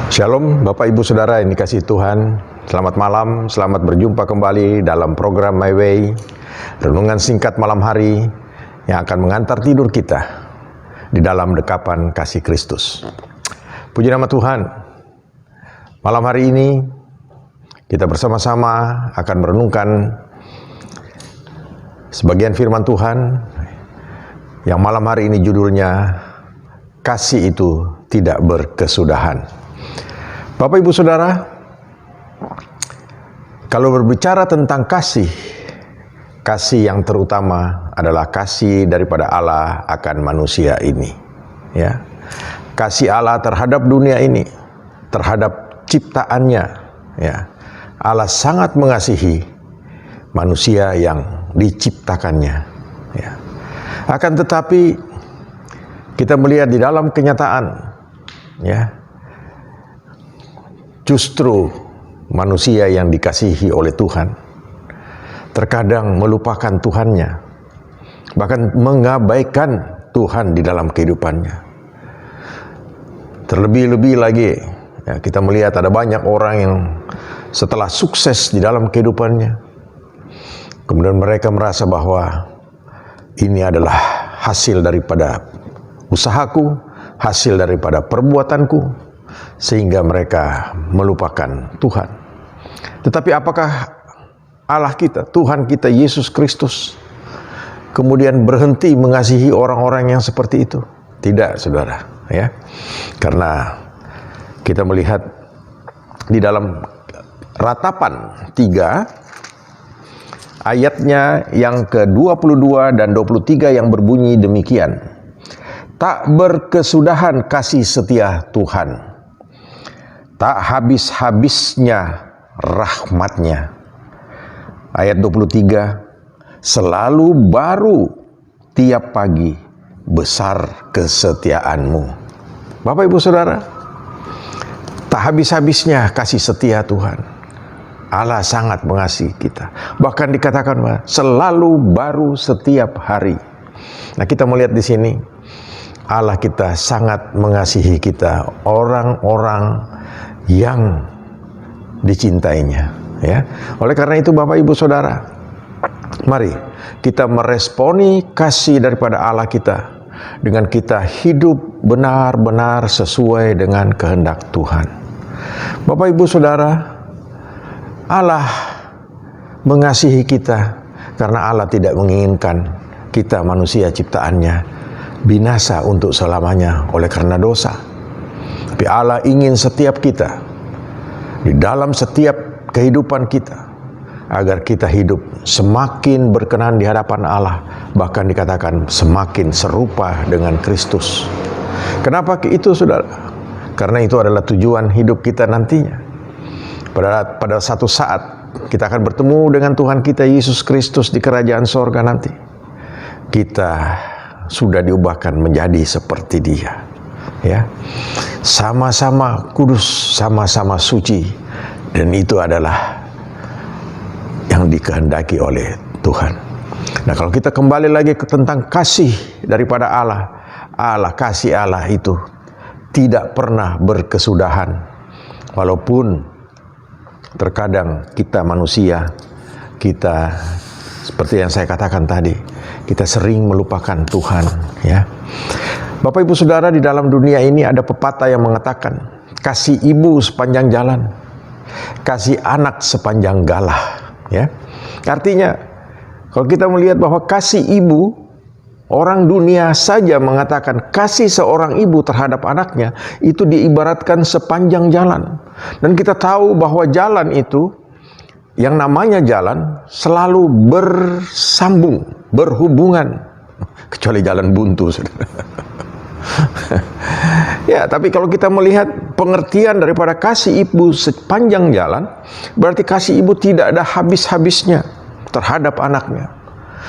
Shalom Bapak Ibu Saudara yang dikasihi Tuhan. Selamat malam, selamat berjumpa kembali dalam program My Way, renungan singkat malam hari yang akan mengantar tidur kita di dalam dekapan kasih Kristus. Puji nama Tuhan. Malam hari ini kita bersama-sama akan merenungkan sebagian firman Tuhan yang malam hari ini judulnya Kasih itu tidak berkesudahan. Bapak Ibu Saudara, kalau berbicara tentang kasih yang terutama adalah kasih daripada Allah akan manusia ini, ya. Kasih Allah terhadap dunia ini, terhadap ciptaannya, ya. Allah sangat mengasihi manusia yang diciptakannya, ya. Akan tetapi kita melihat di dalam kenyataan, ya, justru manusia yang dikasihi oleh Tuhan terkadang melupakan Tuhannya, bahkan mengabaikan Tuhan di dalam kehidupannya. Terlebih-lebih lagi, ya, kita melihat ada banyak orang yang setelah sukses di dalam kehidupannya, kemudian mereka merasa bahwa ini adalah hasil daripada usahaku, hasil daripada perbuatanku, sehingga mereka melupakan Tuhan. Tetapi apakah Allah kita, Tuhan kita Yesus Kristus, kemudian berhenti mengasihi orang-orang yang seperti itu? Tidak, saudara, ya. Karena kita melihat di dalam Ratapan 3 ayatnya yang ke-22 dan 23 yang berbunyi demikian. Tak berkesudahan kasih setia Tuhan, tak habis-habisnya rahmatnya. Ayat 23, selalu baru tiap pagi besar kesetiaanmu. Bapak Ibu Saudara, tak habis-habisnya kasih setia Tuhan. Allah sangat mengasihi kita. Bahkan dikatakan bahwa selalu baru setiap hari. Nah, kita melihat di sini Allah kita sangat mengasihi kita, orang-orang yang dicintainya, ya. Oleh karena itu Bapak Ibu Saudara, mari kita meresponi kasih daripada Allah kita dengan kita hidup benar-benar sesuai dengan kehendak Tuhan. Bapak Ibu Saudara, Allah mengasihi kita karena Allah tidak menginginkan kita manusia ciptaannya binasa untuk selamanya oleh karena dosa. Tapi Allah ingin setiap kita, di dalam setiap kehidupan kita, agar kita hidup semakin berkenan di hadapan Allah, bahkan dikatakan semakin serupa dengan Kristus. Kenapa itu, saudara? Karena itu adalah tujuan hidup kita nantinya. Pada satu saat kita akan bertemu dengan Tuhan kita Yesus Kristus di kerajaan sorga nanti. Kita sudah diubahkan menjadi seperti Dia, ya. Sama-sama kudus, sama-sama suci, dan itu adalah yang dikehendaki oleh Tuhan. Nah, kalau kita kembali lagi ke tentang kasih daripada Allah, kasih Allah itu tidak pernah berkesudahan. Walaupun terkadang kita manusia, kita seperti yang saya katakan tadi, kita sering melupakan Tuhan, ya. Bapak Ibu Saudara, di dalam dunia ini ada pepatah yang mengatakan, kasih ibu sepanjang jalan, kasih anak sepanjang galah, ya. Artinya, kalau kita melihat bahwa kasih ibu, orang dunia saja mengatakan kasih seorang ibu terhadap anaknya itu diibaratkan sepanjang jalan. Dan kita tahu bahwa jalan itu, yang namanya jalan, selalu bersambung, berhubungan, kecuali jalan buntu, saudara. Ya, tapi kalau kita melihat pengertian daripada kasih ibu sepanjang jalan, berarti kasih ibu tidak ada habis-habisnya terhadap anaknya.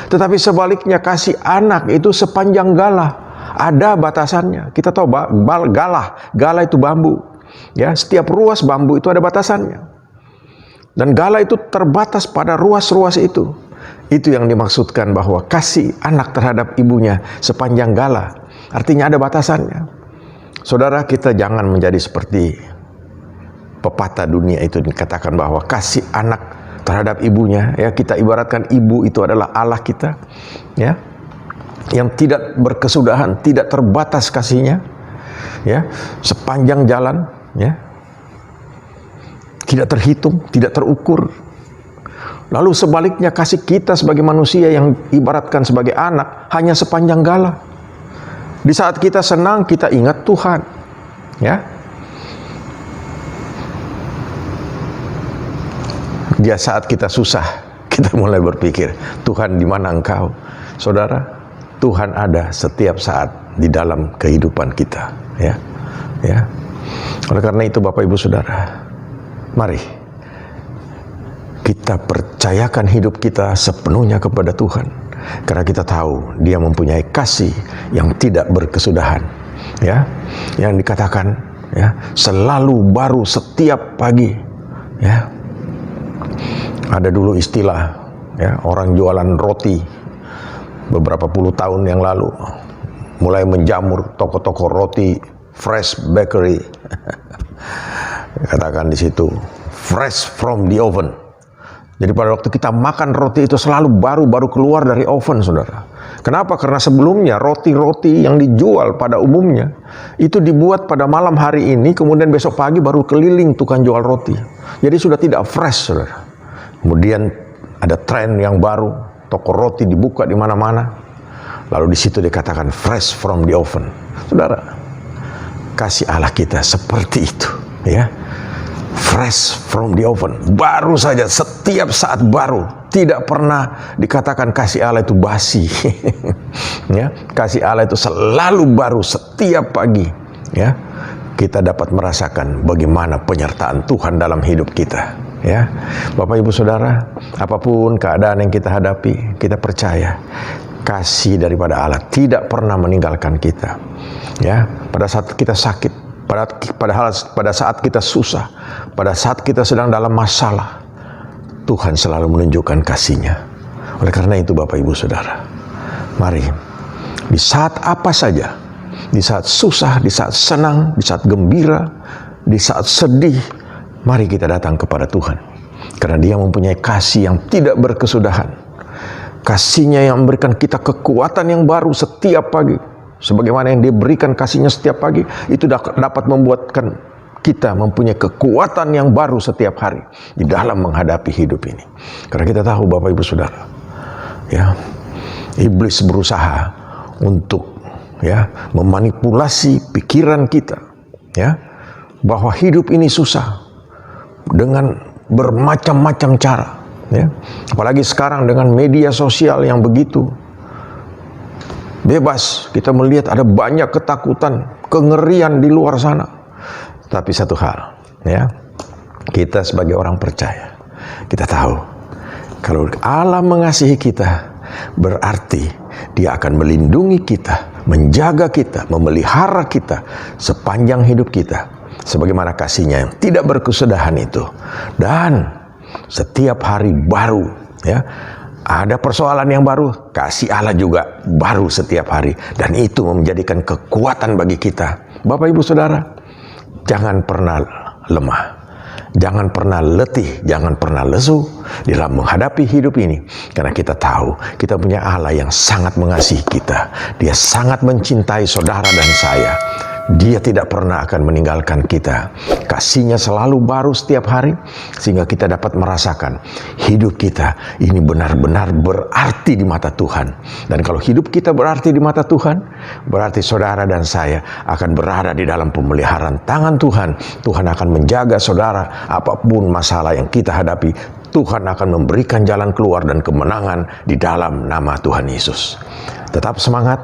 Tetapi sebaliknya kasih anak itu sepanjang galah, ada batasannya. Kita tahu galah itu bambu, ya. Setiap ruas bambu itu ada batasannya. Dan galah itu terbatas pada ruas-ruas itu. Itu yang dimaksudkan bahwa kasih anak terhadap ibunya sepanjang galah. Artinya ada batasannya. Saudara, kita jangan menjadi seperti pepatah dunia itu dikatakan bahwa kasih anak terhadap ibunya, ya, kita ibaratkan ibu itu adalah Allah kita, ya, yang tidak berkesudahan, tidak terbatas kasihnya, ya, sepanjang jalan, ya, tidak terhitung, tidak terukur. Lalu sebaliknya kasih kita sebagai manusia yang ibaratkan sebagai anak hanya sepanjang gala. Di saat kita senang kita ingat Tuhan, ya. Di saat kita susah kita mulai berpikir, Tuhan di mana Engkau? Saudara, Tuhan ada setiap saat di dalam kehidupan kita, ya. Ya. Oleh karena itu Bapak Ibu Saudara, mari kita percayakan hidup kita sepenuhnya kepada Tuhan, karena kita tahu Dia mempunyai kasih yang tidak berkesudahan, ya, yang dikatakan, ya, selalu baru setiap pagi, ya. Ada dulu istilah, ya, orang jualan roti beberapa puluh tahun yang lalu mulai menjamur toko-toko roti fresh bakery. Katakan di situ fresh from the oven. Jadi pada waktu kita makan roti itu selalu baru keluar dari oven, saudara. Kenapa? Karena sebelumnya roti-roti yang dijual pada umumnya itu dibuat pada malam hari ini, kemudian besok pagi baru keliling tukang jual roti. Jadi sudah tidak fresh, saudara. Kemudian ada tren yang baru, toko roti dibuka di mana-mana. Lalu di situ dikatakan fresh from the oven. Saudara, kasih Allah kita seperti itu, ya. Fresh from the oven, baru saja, setiap saat baru, tidak pernah dikatakan kasih Allah itu basi. Ya, kasih Allah itu selalu baru setiap pagi, ya. Kita dapat merasakan bagaimana penyertaan Tuhan dalam hidup kita, ya. Bapak Ibu Saudara, apapun keadaan yang kita hadapi, kita percaya kasih daripada Allah tidak pernah meninggalkan kita, ya. Pada saat kita sakit, pada saat kita susah, pada saat kita sedang dalam masalah, Tuhan selalu menunjukkan kasih-Nya. Oleh karena itu Bapak Ibu Saudara, mari di saat apa saja, di saat susah, di saat senang, di saat gembira, di saat sedih, mari kita datang kepada Tuhan. Karena Dia mempunyai kasih yang tidak berkesudahan. Kasih-Nya yang memberikan kita kekuatan yang baru setiap pagi. Sebagaimana yang Dia berikan kasih-Nya setiap pagi, itu dapat membuatkan kita mempunyai kekuatan yang baru setiap hari di dalam menghadapi hidup ini. Karena kita tahu Bapak Ibu Saudara, ya, iblis berusaha untuk, ya, memanipulasi pikiran kita, ya, bahwa hidup ini susah dengan bermacam-macam cara, ya. Apalagi sekarang dengan media sosial yang begitu bebas, kita melihat ada banyak ketakutan, kengerian di luar sana. Tapi satu hal, ya, kita sebagai orang percaya, kita tahu kalau Allah mengasihi kita, berarti Dia akan melindungi kita, menjaga kita, memelihara kita sepanjang hidup kita, sebagaimana kasih-Nya yang tidak berkesudahan itu. Dan setiap hari baru, ya, ada persoalan yang baru, kasih Allah juga baru setiap hari. Dan itu menjadikan kekuatan bagi kita. Bapak Ibu Saudara, jangan pernah lemah, jangan pernah letih, jangan pernah lesu dalam menghadapi hidup ini. Karena kita tahu kita punya Allah yang sangat mengasihi kita. Dia sangat mencintai saudara dan saya. Dia tidak pernah akan meninggalkan kita. Kasih-Nya selalu baru setiap hari, sehingga kita dapat merasakan hidup kita ini benar-benar berarti di mata Tuhan. Dan kalau hidup kita berarti di mata Tuhan, berarti saudara dan saya akan berada di dalam pemeliharaan tangan Tuhan. Tuhan akan menjaga saudara, apapun masalah yang kita hadapi, Tuhan akan memberikan jalan keluar dan kemenangan di dalam nama Tuhan Yesus. Tetap semangat,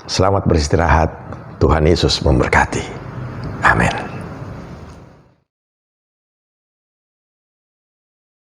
selamat beristirahat. Tuhan Yesus memberkati. Amin.